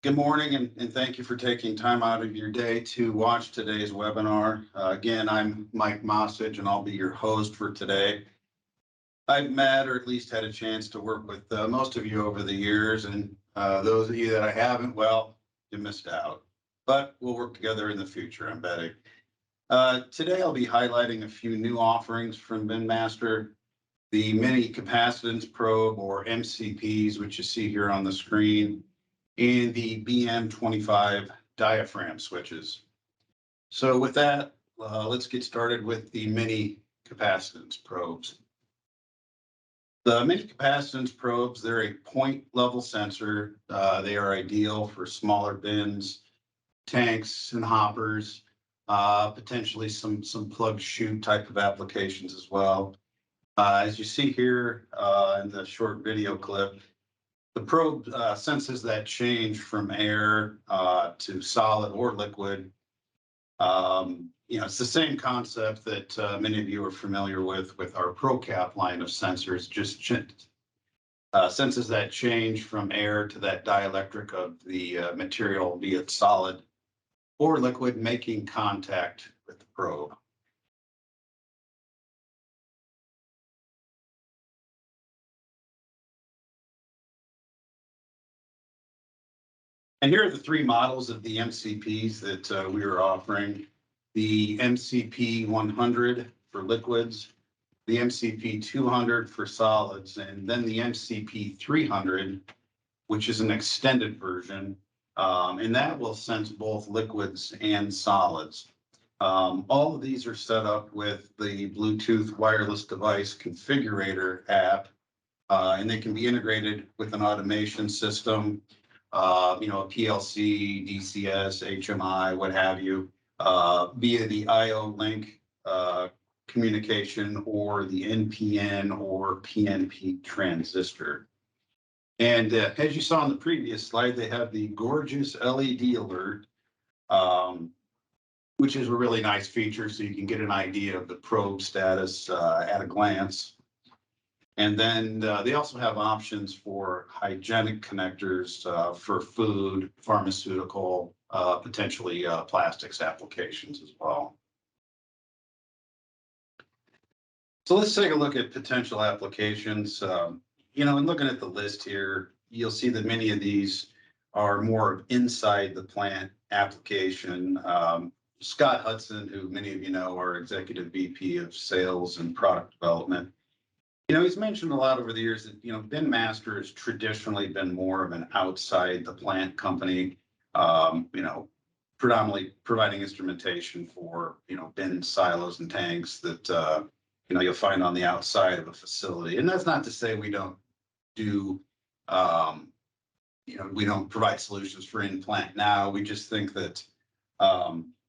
Good morning, and thank you for taking time out of your day to watch today's webinar. Again, I'm Mike Mossage, and I'll be your host for today. I've met or at least had a chance to work with most of you over the years, and those of you that I haven't, well, you missed out. But we'll work together in the future, I'm betting. Today, I'll be highlighting a few new offerings from BinMaster, the mini capacitance probe, or MCPs, which you see here on the screen, and the BM-25 diaphragm switches. So with that, let's get started with the mini capacitance probes. The mini capacitance probes, they're a point level sensor. They are ideal for smaller bins, tanks, and hoppers, potentially some plug shoot type of applications as well. As you see here in the short video clip, the probe senses that change from air to solid or liquid. It's the same concept that many of you are familiar with our ProCap line of sensors, just senses that change from air to that dielectric of the material, be it solid or liquid, making contact with the probe. And here are the three models of the MCPs that we are offering. The MCP-100 for liquids, the MCP-200 for solids, and then the MCP-300, which is an extended version, and that will sense both liquids and solids. All of these are set up with the Bluetooth wireless device configurator app, and they can be integrated with an automation system, a PLC, DCS, HMI, what have you, via the IO link communication or the NPN or PNP transistor. And as you saw on the previous slide, they have the gorgeous LED alert, which is a really nice feature, so you can get an idea of the probe status at a glance. And then they also have options for hygienic connectors for food, pharmaceutical, potentially plastics applications as well. So let's take a look at potential applications. And looking at the list here, you'll see that many of these are more inside the plant application. Scott Hudson, who many of you know, our Executive VP of Sales and Product Development, he's mentioned a lot over the years that, BinMaster has traditionally been more of an outside the plant company, predominantly providing instrumentation for, bin silos and tanks that, you'll find on the outside of a facility. And that's not to say we don't do, we don't provide solutions for in-plant now. We just think that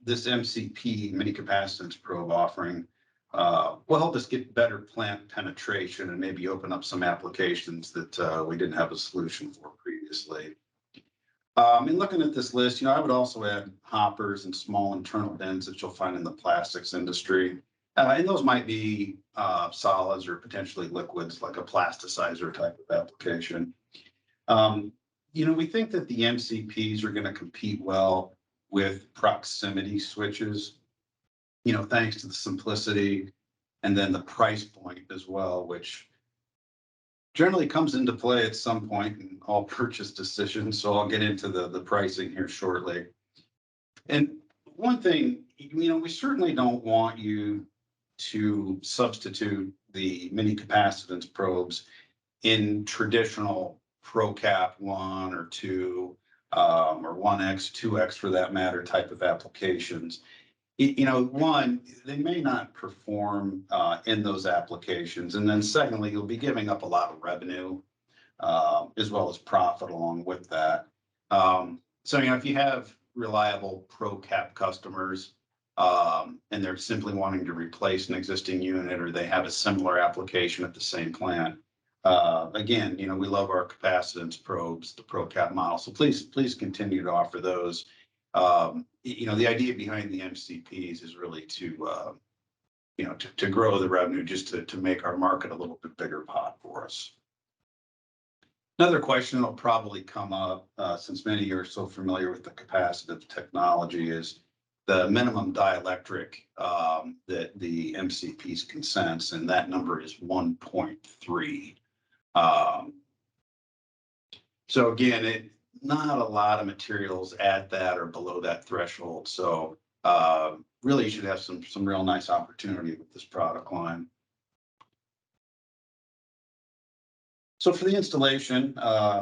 this MCP, mini capacitance probe offering, will help us get better plant penetration and maybe open up some applications that we didn't have a solution for previously. In looking at this list, I would also add hoppers and small internal bins that you'll find in the plastics industry. And those might be solids or potentially liquids, like a plasticizer type of application. We think that the MCPs are going to compete well with proximity switches, thanks to the simplicity and then the price point as well, which generally comes into play at some point in all purchase decisions. So I'll get into the pricing here shortly. And one thing, we certainly don't want you to substitute the mini capacitance probes in traditional ProCap 1 or 2 or 1X, 2X for that matter type of applications. One, they may not perform in those applications. And then secondly, you'll be giving up a lot of revenue as well as profit along with that. So, if you have reliable ProCap customers and they're simply wanting to replace an existing unit, or they have a similar application at the same plant, again, we love our capacitance probes, the ProCap model. So please continue to offer those. The idea behind the MCPs is really to grow the revenue, just to make our market a little bit bigger pot for us. Another question that'll probably come up, since many of you are so familiar with the capacitive technology, is the minimum dielectric that the MCPs can sense, and that number is 1.3. So again, not a lot of materials at that or below that threshold. So really you should have some real nice opportunity with this product line. So for the installation,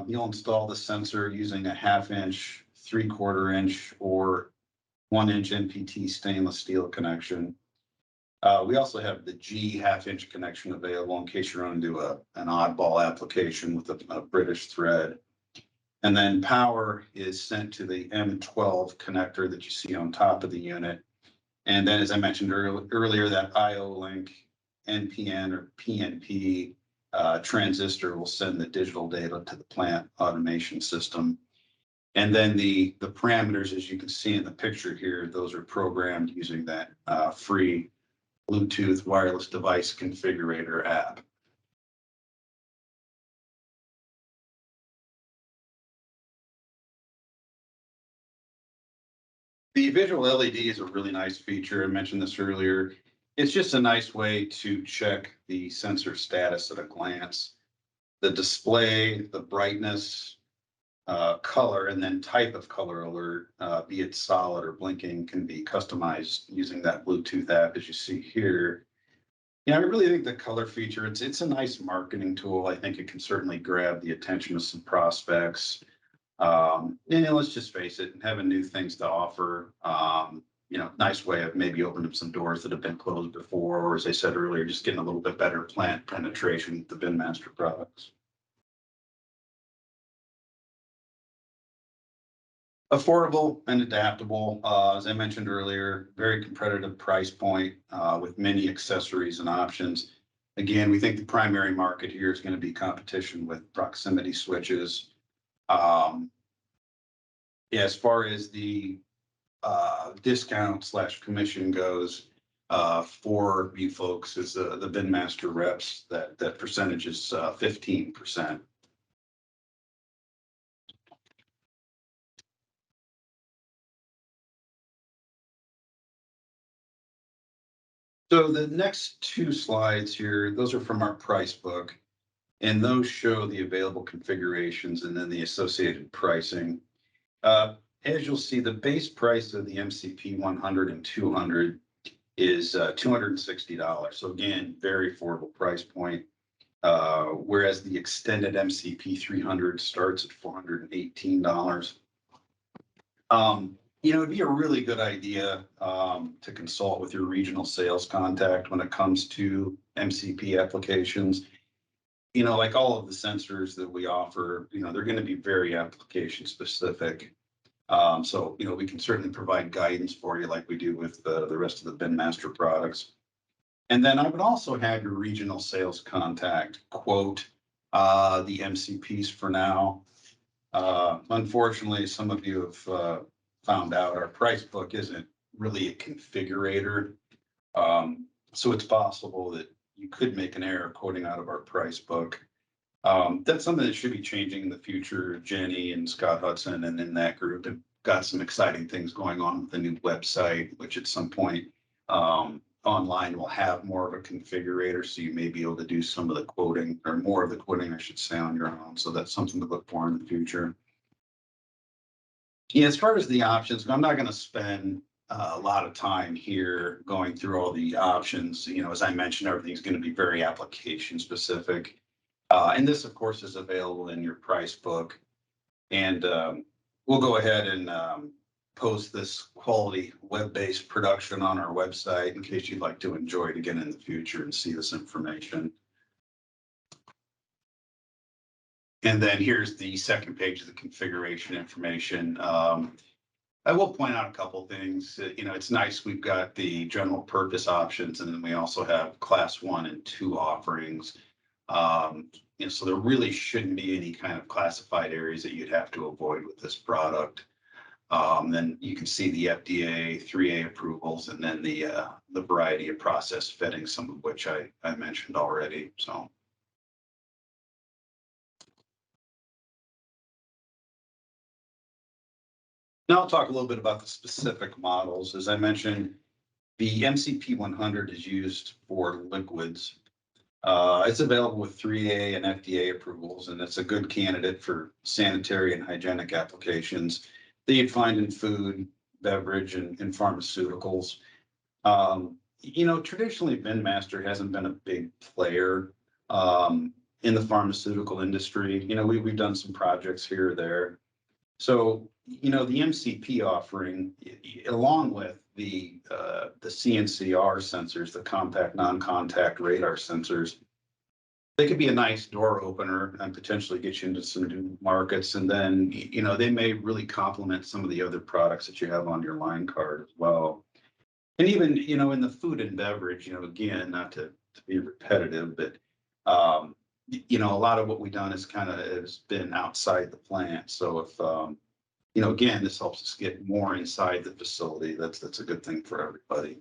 you'll install the sensor using a 1/2 inch, 3/4 inch, or 1 inch NPT stainless steel connection. We also have the G 1/2 inch connection available in case you're going to do an oddball application with a British thread. And then power is sent to the M12 connector that you see on top of the unit. And then, as I mentioned earlier, that IO link, NPN or PNP transistor will send the digital data to the plant automation system. And then the parameters, as you can see in the picture here, those are programmed using that free Bluetooth wireless device configurator app. The visual LED is a really nice feature. I mentioned this earlier. It's just a nice way to check the sensor status at a glance. The display, the brightness, color, and then type of color alert, be it solid or blinking, can be customized using that Bluetooth app, as you see here. Yeah, I really think the color feature, it's a nice marketing tool. I think it can certainly grab the attention of some prospects. Let's just face it, having new things to offer, nice way of maybe opening up some doors that have been closed before, or as I said earlier, just getting a little bit better plant penetration with the BinMaster products. Affordable and adaptable, as I mentioned earlier, very competitive price point with many accessories and options. Again, we think the primary market here is going to be competition with proximity switches. As far as the discount/commission goes, for you folks is the BinMaster reps, that percentage is 15%. So the next two slides here, those are from our price book, and those show the available configurations and then the associated pricing. As you'll see, the base price of the MCP-100 and 200 is $260. So again, very affordable price point. Whereas the extended MCP-300 starts at $418. It'd be a really good idea to consult with your regional sales contact when it comes to MCP applications. Like all of the sensors that we offer, they're going to be very application specific. So we can certainly provide guidance for you like we do with the rest of the BinMaster products. And then I would also have your regional sales contact quote the MCPs for now. Unfortunately, some of you have found out our price book isn't really a configurator. So it's possible that you could make an error quoting out of our price book. That's something that should be changing in the future. Jenny and Scott Hudson and in that group have got some exciting things going on with the new website, which at some point online will have more of a configurator. So you may be able to do some of the quoting, or more of the quoting, I should say, on your own. So that's something to look for in the future. Yeah, as far as the options, I'm not going to spend a lot of time here going through all the options. As I mentioned, everything's going to be very application specific. And this, of course, is available in your price book. And we'll go ahead and post this quality web-based production on our website in case you'd like to enjoy it again in the future and see this information. And then here's the second page of the configuration information. I will point out a couple things. It's nice we've got the general purpose options, and then we also have class 1 and 2 offerings. So there really shouldn't be any kind of classified areas that you'd have to avoid with this product. Then you can see the FDA 3A approvals, and then the variety of process fittings, some of which I mentioned already. So Now I'll talk a little bit about the specific models. As I mentioned, the MCP-100 is used for liquids. It's available with 3A and FDA approvals, and it's a good candidate for sanitary and hygienic applications that you'd find in food, beverage, and pharmaceuticals. Traditionally, BinMaster hasn't been a big player in the pharmaceutical industry. We've done some projects here or there. So, the MCP offering, along with the CNCR sensors, the compact non-contact radar sensors, they could be a nice door opener and potentially get you into some new markets. And then, they may really complement some of the other products that you have on your line card as well. And even, in the food and beverage, again, not to be repetitive, but, a lot of what we've done has been outside the plant. So if, again, this helps us get more inside the facility. That's a good thing for everybody.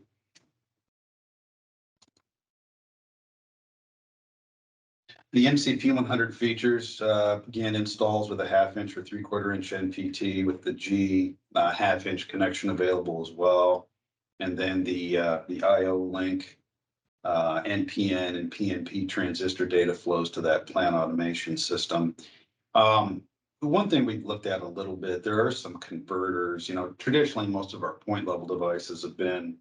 The MCP-100 features, again, installs with a 1/2 inch or 3/4 inch NPT with the G 1/2 inch connection available as well. And then the IO link, NPN and PNP transistor data flows to that plant automation system. The one thing we've looked at a little bit, there are some converters. Traditionally, most of our point level devices have been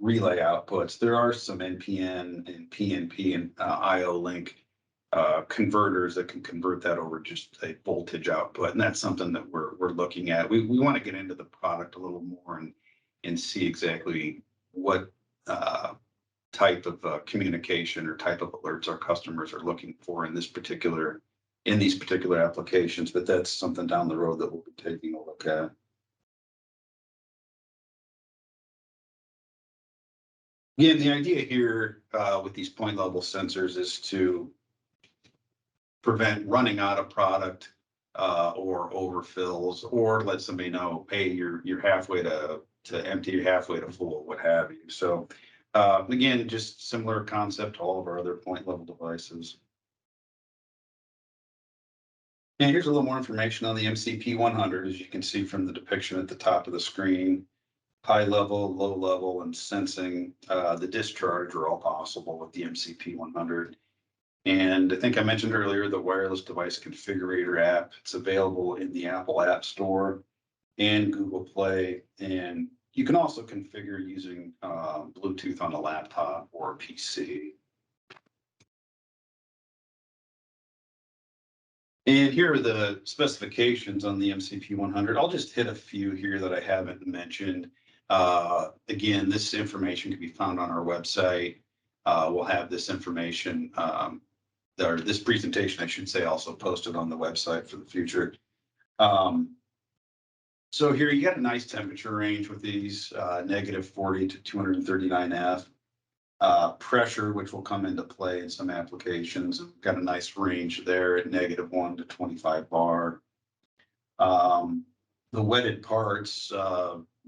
relay outputs. There are some NPN and PNP and IO link converters that can convert that over just a voltage output, and that's something that we're looking at. We want to get into the product a little more and see exactly what type of communication or type of alerts our customers are looking for in these particular applications. But that's something down the road that we'll be taking a look at. Again, the idea here with these point level sensors is to prevent running out of product or overfills, or let somebody know, hey, you're halfway to empty, you're halfway to full, what have you. So again, just similar concept to all of our other point level devices. And here's a little more information on the MCP-100, as you can see from the depiction at the top of the screen. High level, low level, and sensing the discharge are all possible with the MCP-100. And I think I mentioned earlier the wireless device configurator app. It's available in the Apple App Store and Google Play. And you can also configure using Bluetooth on a laptop or a PC. And here are the specifications on the MCP-100. I'll just hit a few here that I haven't mentioned. Again, this information can be found on our website. We'll have this information, or this presentation, I should say, also posted on the website for the future. So here you got a nice temperature range with these, -40 to 239 F. Pressure, which will come into play in some applications. We've got a nice range there at -1 to 25 bar. The wetted parts,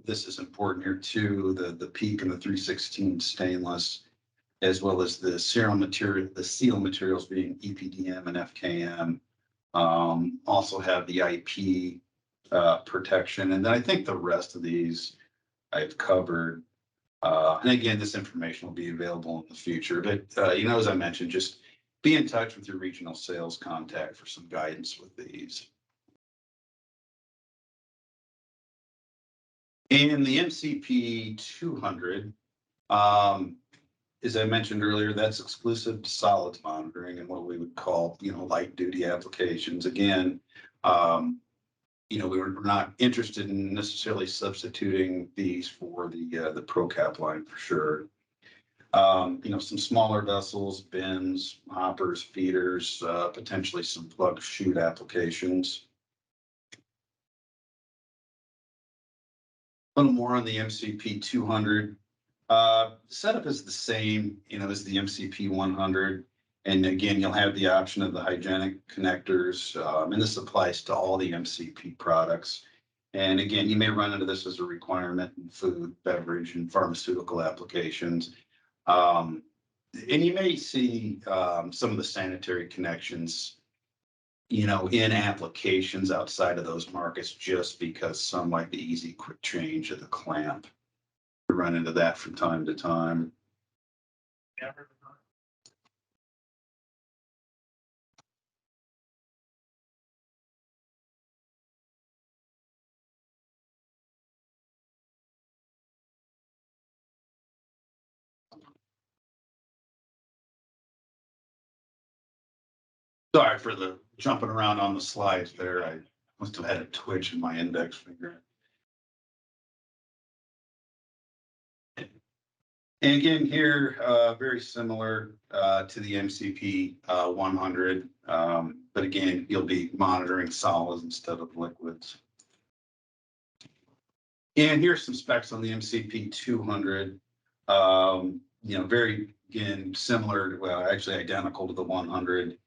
this is important here too, the PEEK and the 316 stainless, as well as the seal materials being EPDM and FKM. Also have the IP protection. And then I think the rest of these I've covered. And again, this information will be available in the future. But, as I mentioned, just be in touch with your regional sales contact for some guidance with these. In the MCP-200, as I mentioned earlier, that's exclusive to solids monitoring and what we would call, light duty applications. Again, we're not interested in necessarily substituting these for the ProCap line for sure. Some smaller vessels, bins, hoppers, feeders, potentially some plug chute applications. A little more on the MCP-200. Setup is the same, as the MCP-100. And again, you'll have the option of the hygienic connectors, and this applies to all the MCP products. And again, you may run into this as a requirement in food, beverage, and pharmaceutical applications. And you may see some of the sanitary connections, in applications outside of those markets, just because some like the easy quick change of the clamp. We run into that from time to time. Sorry for the jumping around on the slides there. I must have had a twitch in my index finger. And again, here, very similar to the MCP-100, but again, you'll be monitoring solids instead of liquids. And here's some specs on the MCP-200. Very, again, similar, well, actually identical to the 100.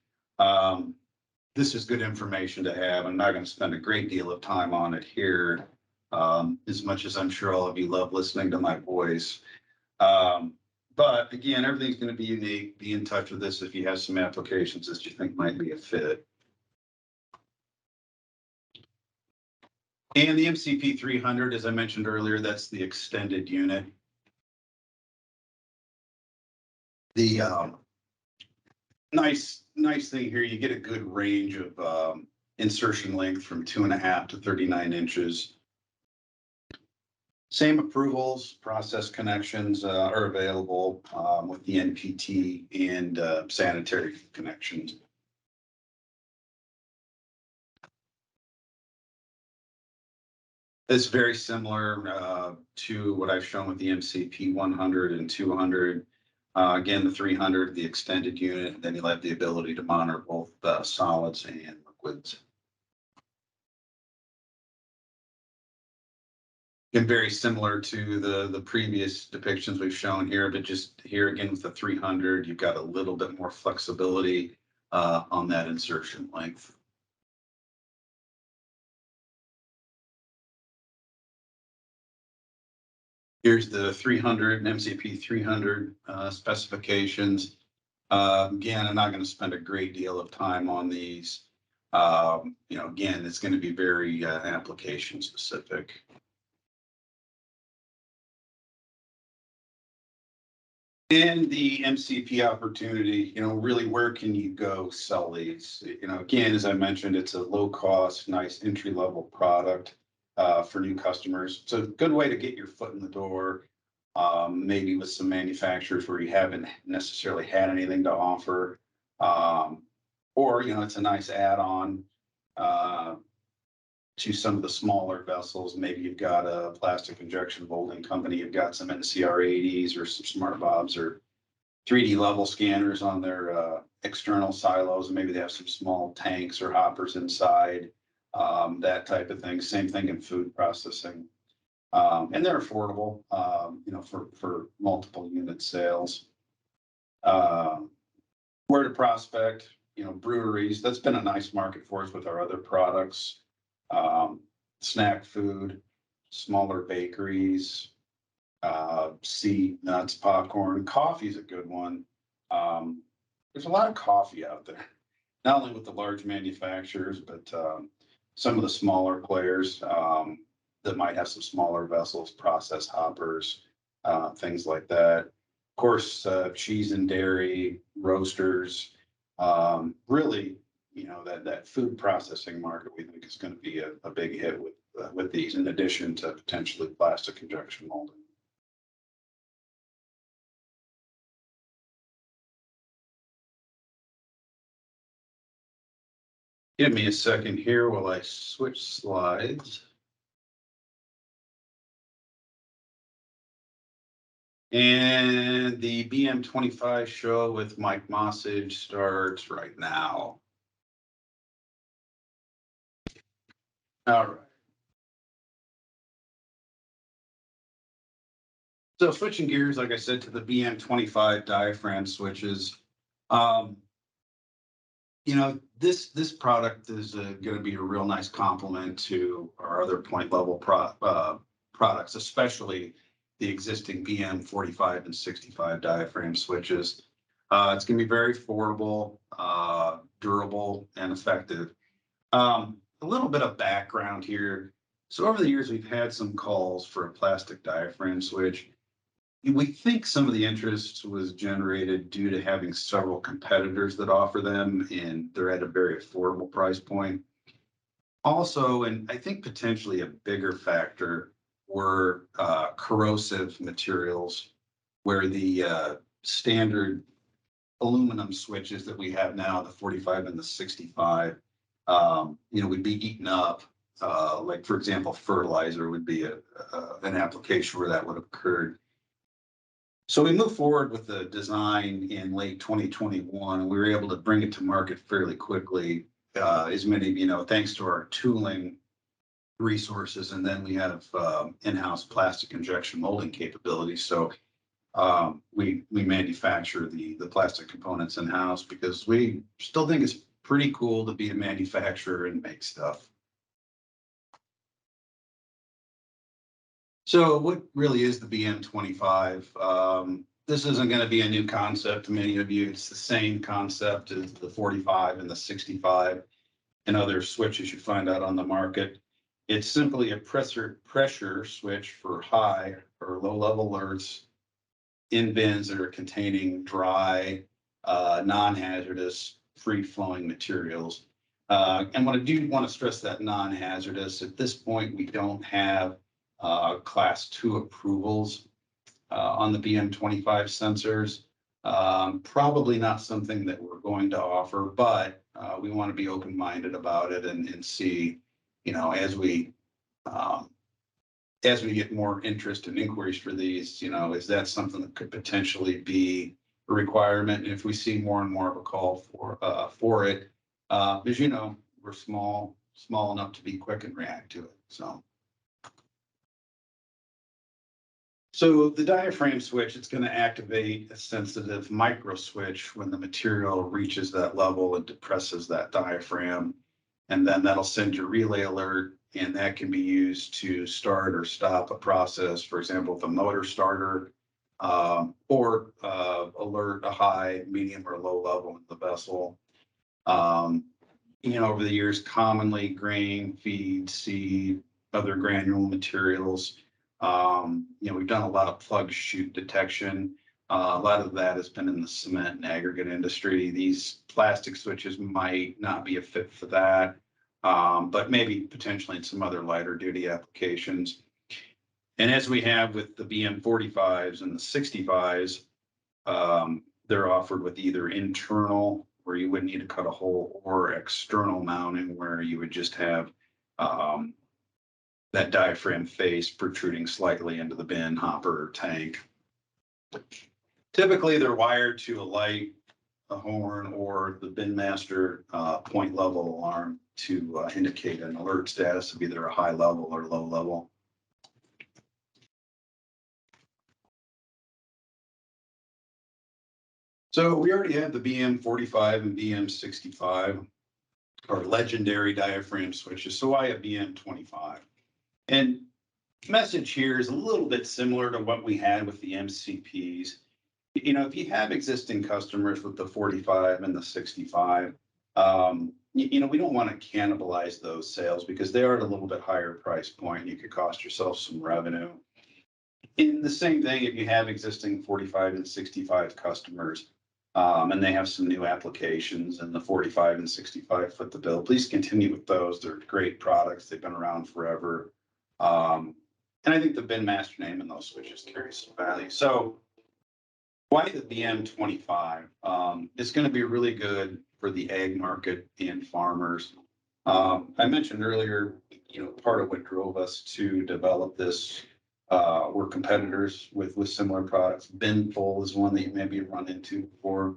This is good information to have. I'm not going to spend a great deal of time on it here, as much as I'm sure all of you love listening to my voice. But again, everything's going to be unique. Be in touch with this if you have some applications that you think might be a fit. And the MCP-300, as I mentioned earlier, that's the extended unit. The nice thing here, you get a good range of insertion length from 2.5 to 39 inches. Same approvals, process connections are available with the NPT and sanitary connections. It's very similar to what I've shown with the MCP-100 and 200. Again, the 300, the extended unit, then you'll have the ability to monitor both solids and liquids. And very similar to the previous depictions we've shown here, but just here again with the 300, you've got a little bit more flexibility on that insertion length. Here's the 300 MCP-300 specifications. Again, I'm not going to spend a great deal of time on these. Again, it's going to be very application specific. And the MCP opportunity, really where can you go sell these? Again, as I mentioned, it's a low cost, nice entry level product for new customers. It's a good way to get your foot in the door, maybe with some manufacturers where you haven't necessarily had anything to offer. Or, it's a nice add-on to some of the smaller vessels. Maybe you've got a plastic injection molding company, you've got some NCR80s or some Smart Bobs or 3D level scanners on their external silos, and maybe they have some small tanks or hoppers inside, that type of thing. Same thing in food processing. And they're affordable, for multiple unit sales. Where to prospect, breweries, that's been a nice market for us with our other products. Snack food, smaller bakeries, seed, nuts, popcorn. Coffee is a good one. There's a lot of coffee out there, not only with the large manufacturers, but some of the smaller players that might have some smaller vessels, process hoppers, things like that. Of course, cheese and dairy, roasters, really, that food processing market we think is going to be a big hit with these, in addition to potentially plastic injection molding. Give me a second here while I switch slides. And the BM-25 show with Mike Mossage starts right now. All right. So switching gears, like I said, to the BM-25 diaphragm switches. This product is going to be a real nice complement to our other point level products, especially the existing BM-45 and 65 diaphragm switches. It's going to be very affordable, durable, and effective. A little bit of background here. So over the years, we've had some calls for a plastic diaphragm switch. We think some of the interest was generated due to having several competitors that offer them, and they're at a very affordable price point. Also, and I think potentially a bigger factor, were corrosive materials, where the standard aluminum switches that we have now, the 45 and the 65, would be eaten up. Like, for example, fertilizer would be an application where that would have occurred. So we moved forward with the design in late 2021, and we were able to bring it to market fairly quickly. As many of you know, thanks to our tooling resources, and then we have in-house plastic injection molding capabilities. So we manufacture the plastic components in-house because we still think it's pretty cool to be a manufacturer and make stuff. So what really is the BM-25? This isn't going to be a new concept to many of you. It's the same concept as the 45 and the 65 and other switches you find out on the market. It's simply a pressure switch for high or low level alerts in bins that are containing dry, non-hazardous, free-flowing materials. And what I do want to stress that non-hazardous, at this point, we don't have class 2 approvals on the BM-25 sensors. Probably not something that we're going to offer, but we want to be open-minded about it and see, as we get more interest and inquiries for these, is that something that could potentially be a requirement? And if we see more and more of a call for it, as you know, we're small enough to be quick and react to it. So the diaphragm switch, it's going to activate a sensitive micro switch when the material reaches that level and depresses that diaphragm. And then that'll send your relay alert, and that can be used to start or stop a process, for example, with a motor starter, or alert a high, medium, or low level in the vessel. Over the years, commonly grain, feed, seed, other granule materials. We've done a lot of plug chute detection. A lot of that has been in the cement and aggregate industry. These plastic switches might not be a fit for that, but maybe potentially in some other lighter duty applications. And as we have with the BM-45s and the 65s, they're offered with either internal, where you wouldn't need to cut a hole, or external mounting, where you would just have that diaphragm face protruding slightly into the bin, hopper, or tank. Typically, they're wired to a light, a horn, or the BinMaster point level alarm to indicate an alert status of either a high level or low level. So we already have the BM-45 and BM-65, or legendary diaphragm switches. So why a BM-25? And message here is a little bit similar to what we had with the MCPs. If you have existing customers with the 45 and the 65, we don't want to cannibalize those sales because they are at a little bit higher price point. You could cost yourself some revenue. In the same thing, if you have existing 45 and 65 customers, and they have some new applications, and the 45 and 65 foot the bill, please continue with those. They're great products. They've been around forever. And I think the BinMaster name in those switches carries some value. So why the BM-25? It's going to be really good for the ag market and farmers. I mentioned earlier, part of what drove us to develop this were competitors with similar products. BinFull is one that you maybe run into before.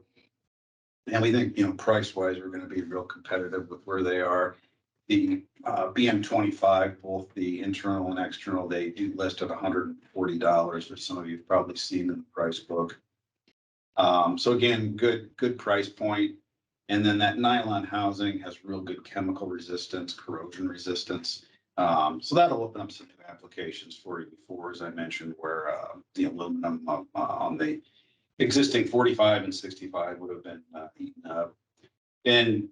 And we think, price-wise, we're going to be real competitive with where they are. The BM-25, both the internal and external, they do list at $140, which some of you have probably seen in the price book. So again, good price point. And then that nylon housing has real good chemical resistance, corrosion resistance. So that'll open up some new applications for you before, as I mentioned, where the aluminum on the existing 45 and 65 would have been eaten up. And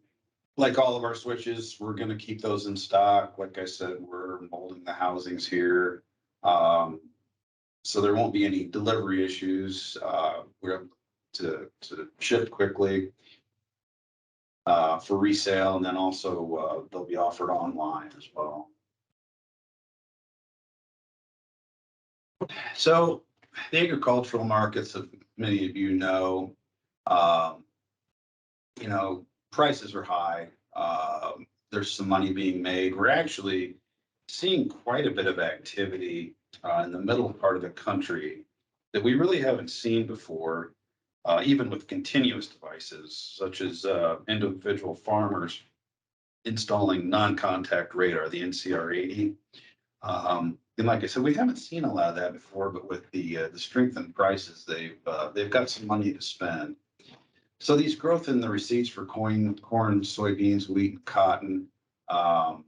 Like all of our switches, we're gonna keep those in stock. Like I said, we're molding the housings here. So there won't be any delivery issues. We're able to ship quickly for resale, and then also they'll be offered online as well. So the agricultural markets, as many of um, you know, prices are high. There's some money being made. We're actually seeing quite a bit of activity in the middle part of the country that we really haven't seen before, even with continuous devices, such as individual farmers installing non-contact radar, the NCR-80. And like I said, we haven't seen a lot of that before, but with the strength in prices, they've got some money to spend. So these growth in the receipts for corn, soybeans, wheat, and cotton, um,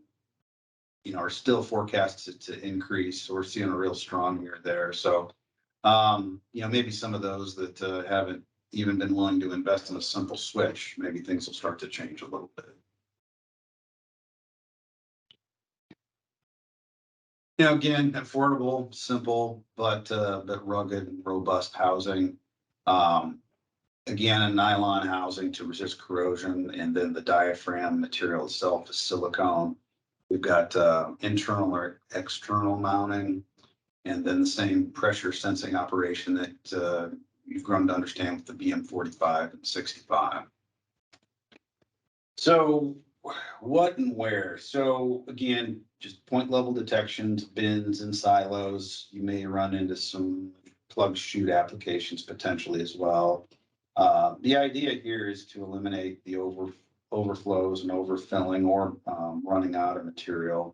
are still forecasted to increase. So we're seeing a real strong year there. So, maybe some of those that haven't even been willing to invest in a simple switch, maybe things will start to change a little bit. Again, affordable, simple, but rugged and robust housing. Um, Again, a nylon housing to resist corrosion, and then the diaphragm material itself is silicone. We've got internal or external mounting, and then the same pressure sensing operation that you've grown to understand with the BM-45 and 65. So what and where? So again, just point level detections, bins and silos. You may run into some plug chute applications potentially as well. The idea here is to eliminate the overflows and overfilling or running out of material,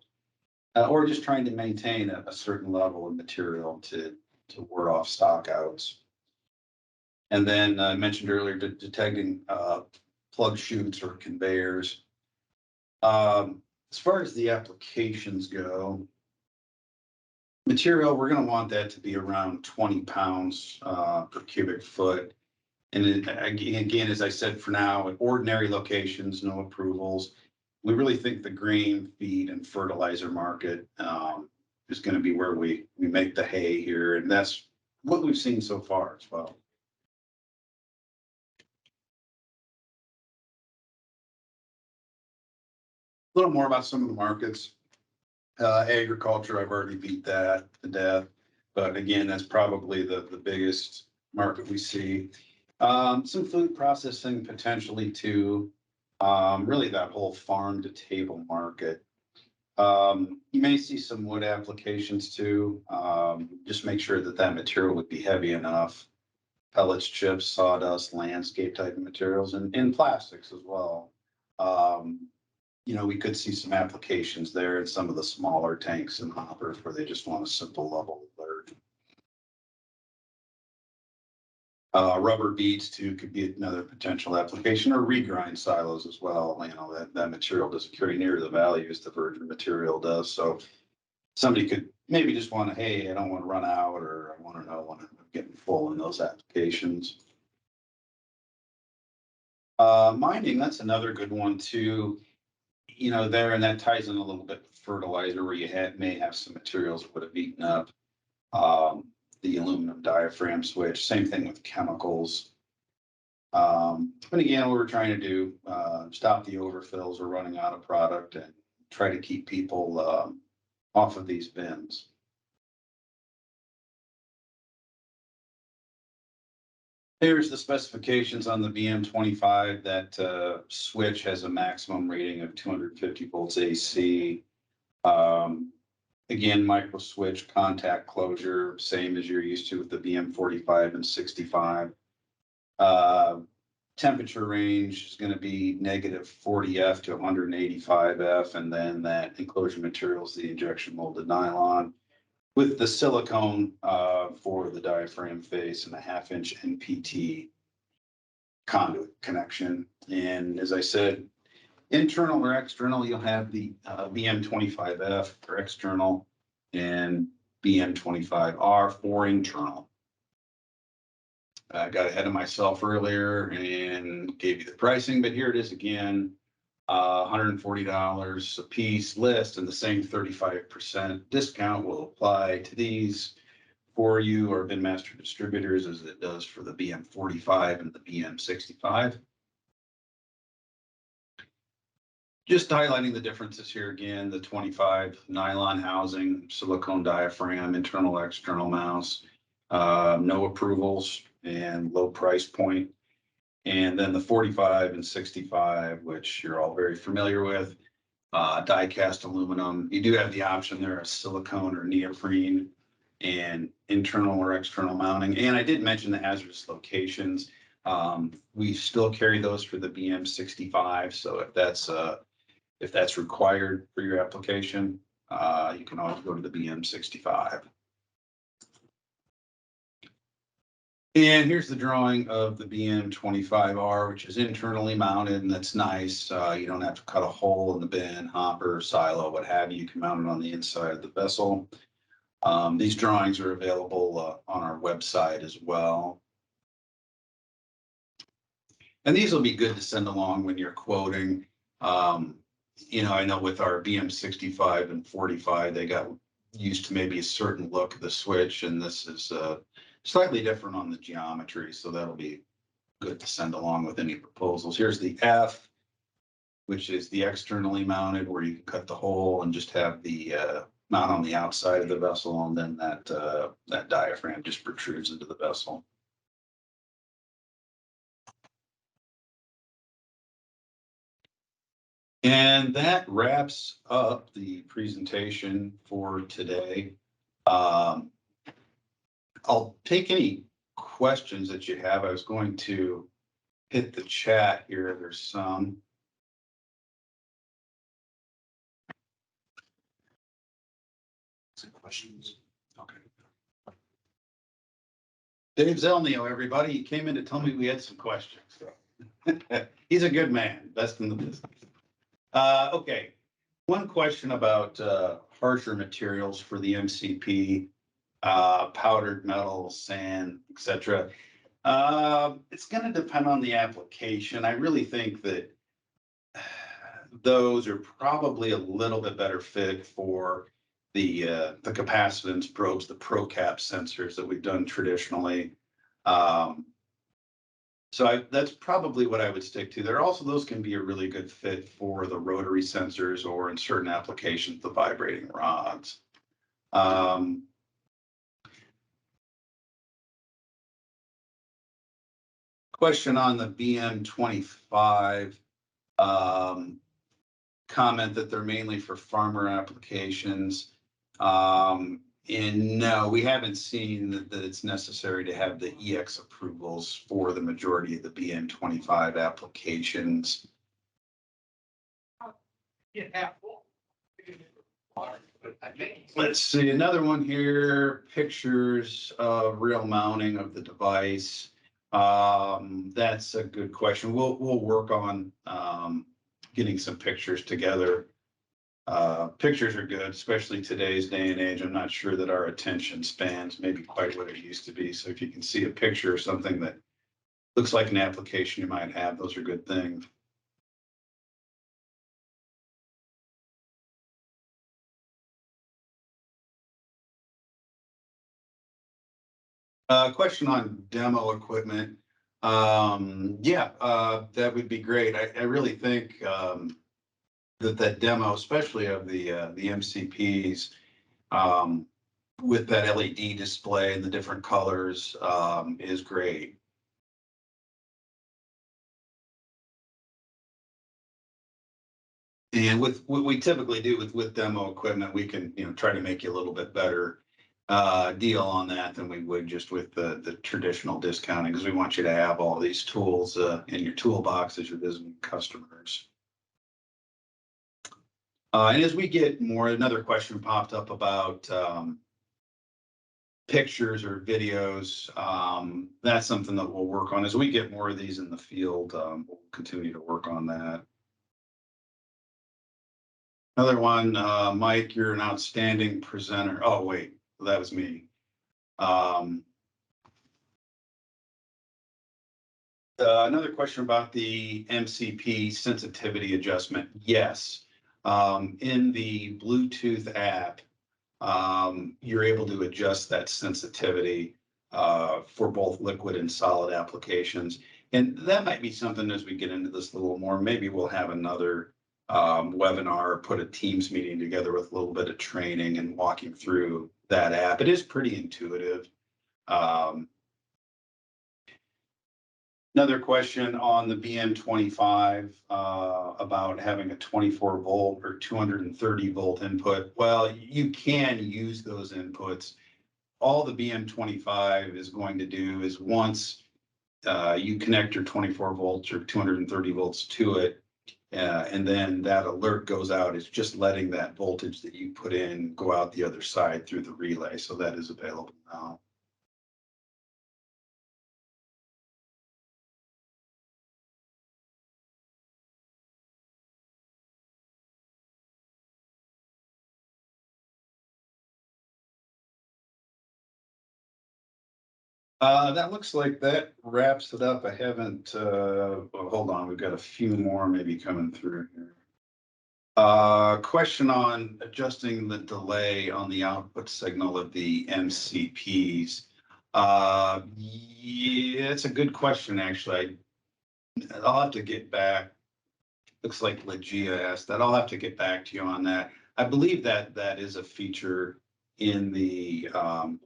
or just trying to maintain a certain level of material to ward off stockouts. And then I mentioned earlier detecting plug chutes or conveyors. As far as the applications go, material, we're going to want that to be around 20 pounds per cubic foot. And again, as I said, for now, at ordinary locations, no approvals. We really think the grain, feed, and fertilizer market is going to be where we make the hay here, and that's what we've seen so far as well. A little more about some of the markets. Agriculture, I've already beat that to death, but again, that's probably the biggest market we see. Some food processing potentially too. Really that whole farm to table market. You may see some wood applications too. Just make sure that material would be heavy enough. Pellets, chips, sawdust, landscape type of materials, and plastics as well. We could see some applications there in some of the smaller tanks and hoppers where they just want a simple level alert. Rubber beads too could be another potential application, or regrind silos as well. That material doesn't carry near the value as the virgin material does. So somebody could maybe just want to, hey, I don't want to run out, or I want to know when I'm getting full in those applications. Mining, that's another good one too. There, and that ties in a little bit with fertilizer, where you may have some materials that would have eaten up the aluminum diaphragm switch. Same thing with chemicals. But again, what we're trying to do, stop the overfills or running out of product, and try to keep people off of these bins. Here's the specifications on the BM-25. That switch has a maximum rating of 250 volts AC. Again, micro switch contact closure, same as you're used to with the BM-45 and 65. Temperature range is going to be -40F to 185F, and then that enclosure material is the injection molded nylon, with the silicone for the diaphragm face and a 1/2-inch NPT conduit connection. And as I said, internal or external, you'll have the BM-25F for external and BM-25R for internal. I got ahead of myself earlier and gave you the pricing, but here it is again. $140 a piece list, and the same 35% discount will apply to these for you or BinMaster distributors as it does for the BM-45 and the BM-65. Just highlighting the differences here again, the 25 nylon housing, silicone diaphragm, internal, external mounts, no approvals and low price point. And then the 45 and 65, which you're all very familiar with, die cast aluminum. You do have the option there of silicone or neoprene and internal or external mounting. And I did mention the hazardous locations. We still carry those for the BM-65. So if that's required for your application, you can always go to the BM-65. And here's the drawing of the BM-25R, which is internally mounted, and that's nice. You don't have to cut a hole in the bin, hopper, silo, what have you. You can mount it on the inside of the vessel. These drawings are available on our website as well. And these will be good to send along when you're quoting. You know, I know with our BM-65 and 45, they got used to maybe a certain look of the switch, and this is slightly different on the geometry, so that'll be good to send along with any proposals. Here's the F, which is the externally mounted, where you can cut the hole and just have the mount on the outside of the vessel, and then that diaphragm just protrudes into the vessel. And that wraps up the presentation for today. I'll take any questions that you have. I was going to hit the chat here. There's some. Questions. Okay. Dave Zelnio, everybody. He came in to tell me we had some questions. He's a good man, best in the business. Okay. One question about harsher materials for the MCP. Powdered metal, sand, etc. It's going to depend on the application. I really think that those are probably a little bit better fit for the capacitance probes, the ProCap sensors that we've done traditionally. That's probably what I would stick to. Those can be a really good fit for the rotary sensors or in certain applications, the vibrating rods. Question on the BM-25, comment that they're mainly for farmer applications. And no, we haven't seen that it's necessary to have the EX approvals for the majority of the BM-25 applications. Let's see, another one here, pictures of real mounting of the device. That's a good question. We'll work on getting some pictures together. Pictures are good, especially today's day and age. I'm not sure that our attention spans maybe quite what it used to be. So if you can see a picture or something that looks like an application you might have, those are good things. Question on demo equipment. Yeah, that would be great. I really think that demo, especially of the MCPs, with that LED display and the different colors, is great. And with what we typically do with demo equipment, we can try to make you a little bit better deal on that than we would just with the traditional discounting, because we want you to have all these tools in your toolbox as you're visiting customers. And as we get more, another question popped up about pictures or videos. That's something that we'll work on as we get more of these in the field. We'll continue to work on that. Another one, Mike, you're an outstanding presenter. Oh, wait. That was me. Another question about the MCP sensitivity adjustment. Yes. In the Bluetooth app, you're able to adjust that sensitivity for both liquid and solid applications. And that might be something as we get into this a little more, maybe we'll have another webinar, put a Teams meeting together with a little bit of training and walking through that app. It is pretty intuitive. Another question on the BM-25 about having a 24 volt or 230 volt input. Well, you can use those inputs. All the BM-25 is going to do is once you connect your 24 volts or 230 volts to it, and then that alert goes out, it's just letting that voltage that you put in go out the other side through the relay. So that is available now. That looks like that wraps it up. I haven't, well, hold on, we've got a few more maybe coming through here. Question on adjusting the delay on the output signal of the MCPs. Yeah, it's a good question, actually. I'll have to get back. Looks like Legia asked that. I'll have to get back to you on that. I believe that that is a feature in the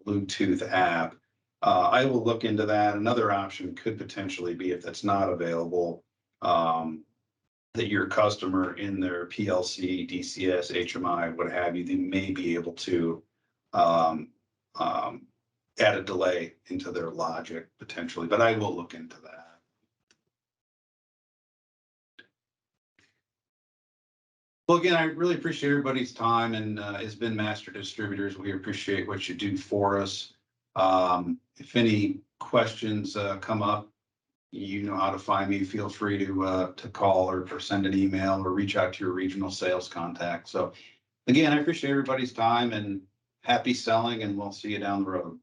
Bluetooth app. I will look into that. Another option could potentially be, if that's not available, that your customer in their PLC, DCS, HMI, what have you, they may be able to add a delay into their logic potentially, but I will look into that. Well, again, I really appreciate everybody's time, and as BinMaster Distributors, we appreciate what you do for us. If any questions come up, you know how to find me. Feel free to call or send an email or reach out to your regional sales contact. So again, I appreciate everybody's time and happy selling, and we'll see you down the road.